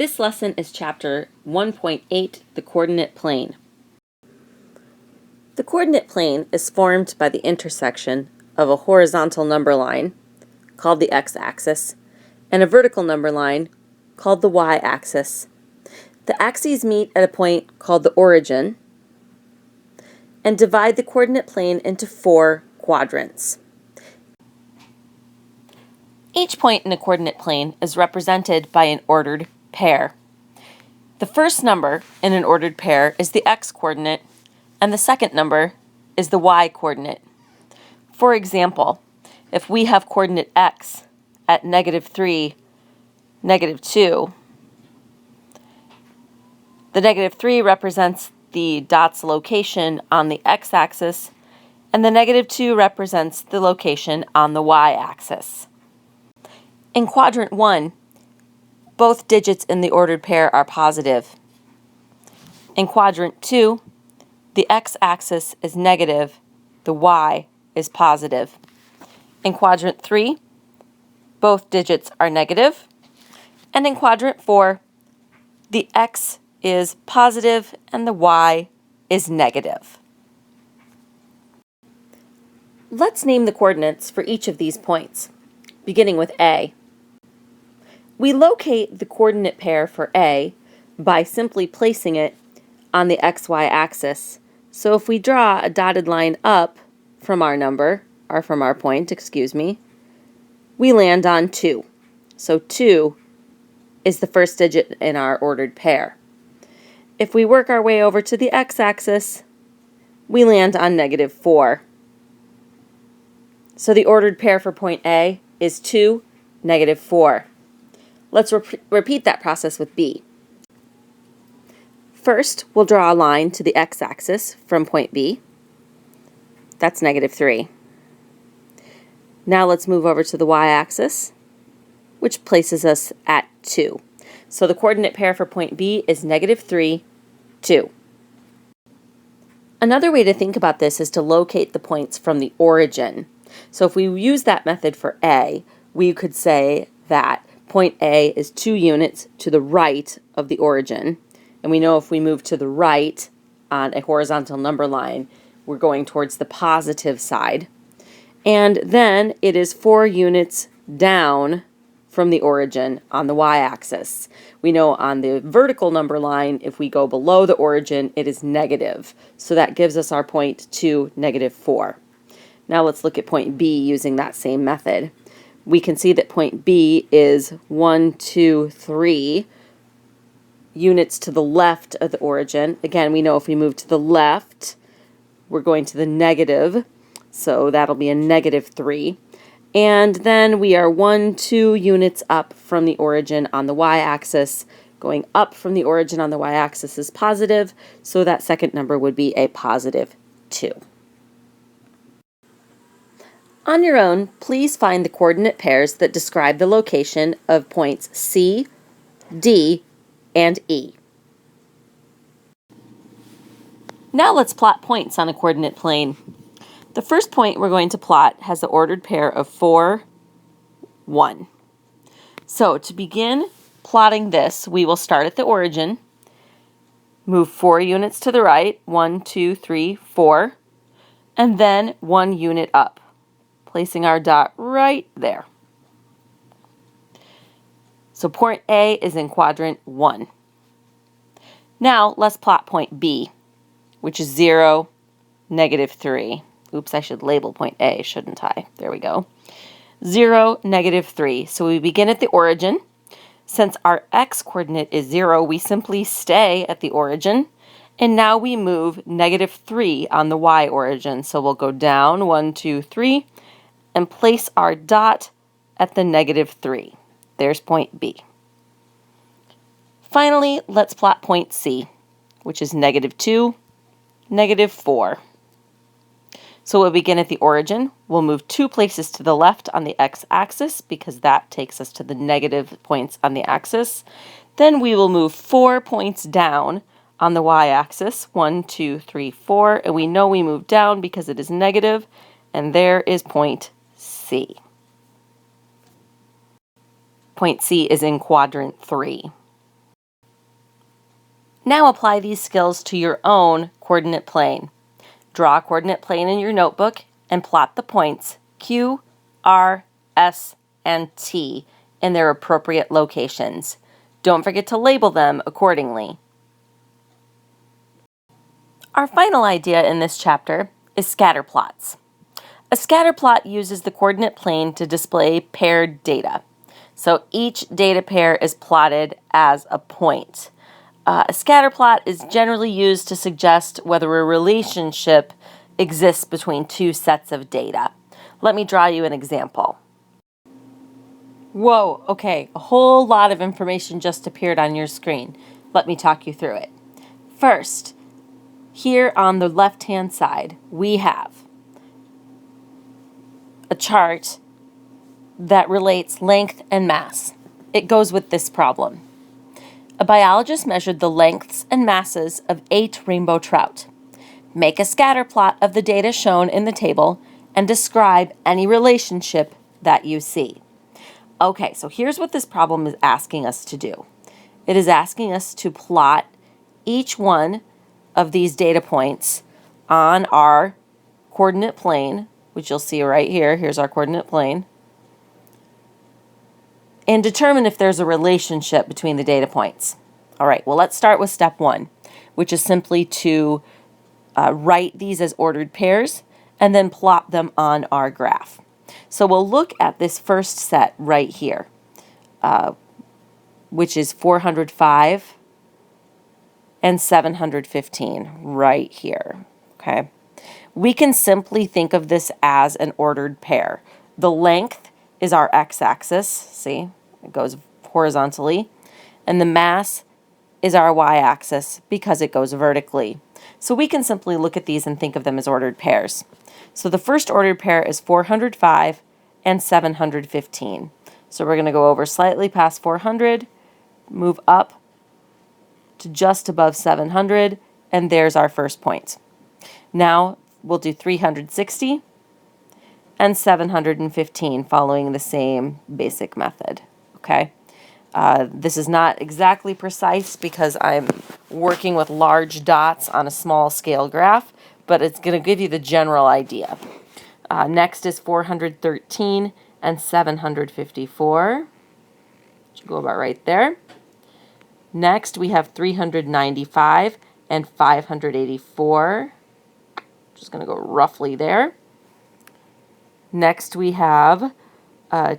This lesson is chapter 1.8, the coordinate plane. The coordinate plane is formed by the intersection of a horizontal number line, called the x-axis, and a vertical number line, called the y-axis. The axes meet at a point called the origin, and divide the coordinate plane into 4 quadrants. Each point in a coordinate plane is represented by an ordered pair. The first number in an ordered pair is the x-coordinate, and the second number is the y-coordinate. For example, if we have coordinate x at -3, -2, the -3 represents the dot's location on the x-axis, and the -2 represents the location on the y-axis. In quadrant 1, both digits in the ordered pair are positive. In quadrant 2, the x-axis is negative, the y is positive. In quadrant 3, both digits are negative. And in quadrant 4, the x is positive and the y is negative. Let's name the coordinates for each of these points, beginning with A. We locate the coordinate pair for A by simply placing it on the xy axis. So if we draw a dotted line up from our number, or from our point, we land on 2. So 2 is the first digit in our ordered pair. If we work our way over to the x-axis, we land on -4. So the ordered pair for point A is 2, -4. Let's repeat that process with B. First, we'll draw a line to the x-axis from point B. That's -3. Now let's move over to the y-axis, which places us at 2. So the coordinate pair for point B is -3, 2. Another way to think about this is to locate the points from the origin. So if we use that method for A, we could say that point A is 2 units to the right of the origin. And we know if we move to the right on a horizontal number line, we're going towards the positive side. And then it is 4 units down from the origin on the y-axis. We know on the vertical number line, if we go below the origin, it is negative. So that gives us our point to -4. Now let's look at point B using that same method. We can see that point B is 1, 2, 3 units to the left of the origin. Again, we know if we move to the left, we're going to the negative, so that'll be a -3. And then we are 1, 2 units up from the origin on the y-axis. Going up from the origin on the y-axis is positive, so that second number would be a +2. On your own, please find the coordinate pairs that describe the location of points C, D, and E. Now let's plot points on a coordinate plane. The first point we're going to plot has the ordered pair of 4, 1. So to begin plotting this, we will start at the origin, move 4 units to the right, 1, 2, 3, 4, and then 1 unit up, placing our dot right there. So point A is in quadrant 1. Now let's plot point B, which is 0, -3. Oops, I should label point A, shouldn't I? There we go. 0, -3. So we begin at the origin. Since our x-coordinate is 0, we simply stay at the origin. And now we move -3 on the y-origin. So we'll go down 1, 2, 3, and place our dot at the -3. There's point B. Finally, let's plot point C, which is -2, -4. So we'll begin at the origin. We'll move 2 places to the left on the x-axis because that takes us to the negative points on the axis. Then we will move 4 points down on the y-axis, 1, 2, 3, 4, and we know we move down because it is negative, and there is point C. Point C is in quadrant 3. Now apply these skills to your own coordinate plane. Draw a coordinate plane in your notebook and plot the points Q, R, S, and T in their appropriate locations. Don't forget to label them accordingly. Our final idea in this chapter is scatter plots. A scatter plot uses the coordinate plane to display paired data. So each data pair is plotted as a point. A scatter plot is generally used to suggest whether a relationship exists between two sets of data. Let me draw you an example. Whoa, okay, a whole lot of information just appeared on your screen. Let me talk you through it. First, here on the left-hand side, we have a chart that relates length and mass. It goes with this problem. A biologist measured the lengths and masses of 8 rainbow trout. Make a scatter plot of the data shown in the table and describe any relationship that you see. Okay, so here's what this problem is asking us to do. It is asking us to plot each one of these data points on our coordinate plane, which you'll see right here. Here's our coordinate plane. And determine if there's a relationship between the data points. All right, well, let's start with step 1, which is simply to write these as ordered pairs and then plot them on our graph. So we'll look at this first set right here, which is 405 and 715 right here, okay? We can simply think of this as an ordered pair. The length is our x-axis, see, it goes horizontally, and the mass is our y-axis because it goes vertically. So we can simply look at these and think of them as ordered pairs. So the first ordered pair is 405 and 715. So we're going to go over slightly past 400, move up to just above 700, and there's our first point. Now we'll do 360 and 715 following the same basic method, okay? This is not exactly precise because I'm working with large dots on a small scale graph, but it's going to give you the general idea. Next is 413 and 754, which go about right there. Next we have 395 and 584, which is going to go roughly there. Next we have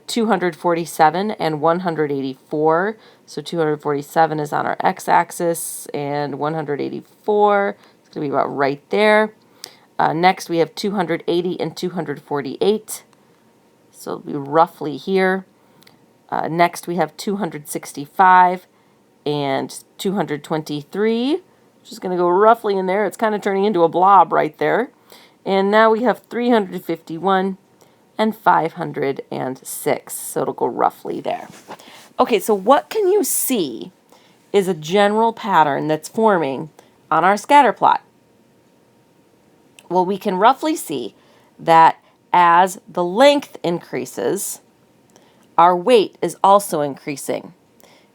247 and 184. So 247 is on our x-axis and 184 is going to be about right there. Next we have 280 and 248. So it'll be roughly here. Next we have 265 and 223, which is going to go roughly in there. It's kind of turning into a blob right there. And now we have 351 and 506, so it'll go roughly there. Okay, so what can you see is a general pattern that's forming on our scatter plot? Well, we can roughly see that as the length increases, our weight is also increasing.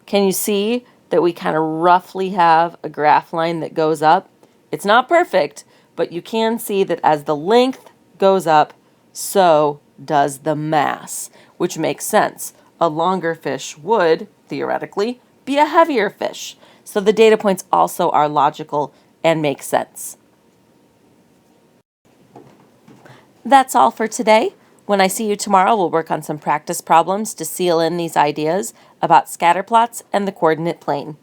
Can you see that we kind of roughly have a graph line that goes up? It's not perfect, but you can see that as the length goes up, so does the mass, which makes sense. A longer fish would, theoretically, be a heavier fish. So the data points also are logical and make sense. That's all for today. When I see you tomorrow, we'll work on some practice problems to seal in these ideas about scatter plots and the coordinate plane.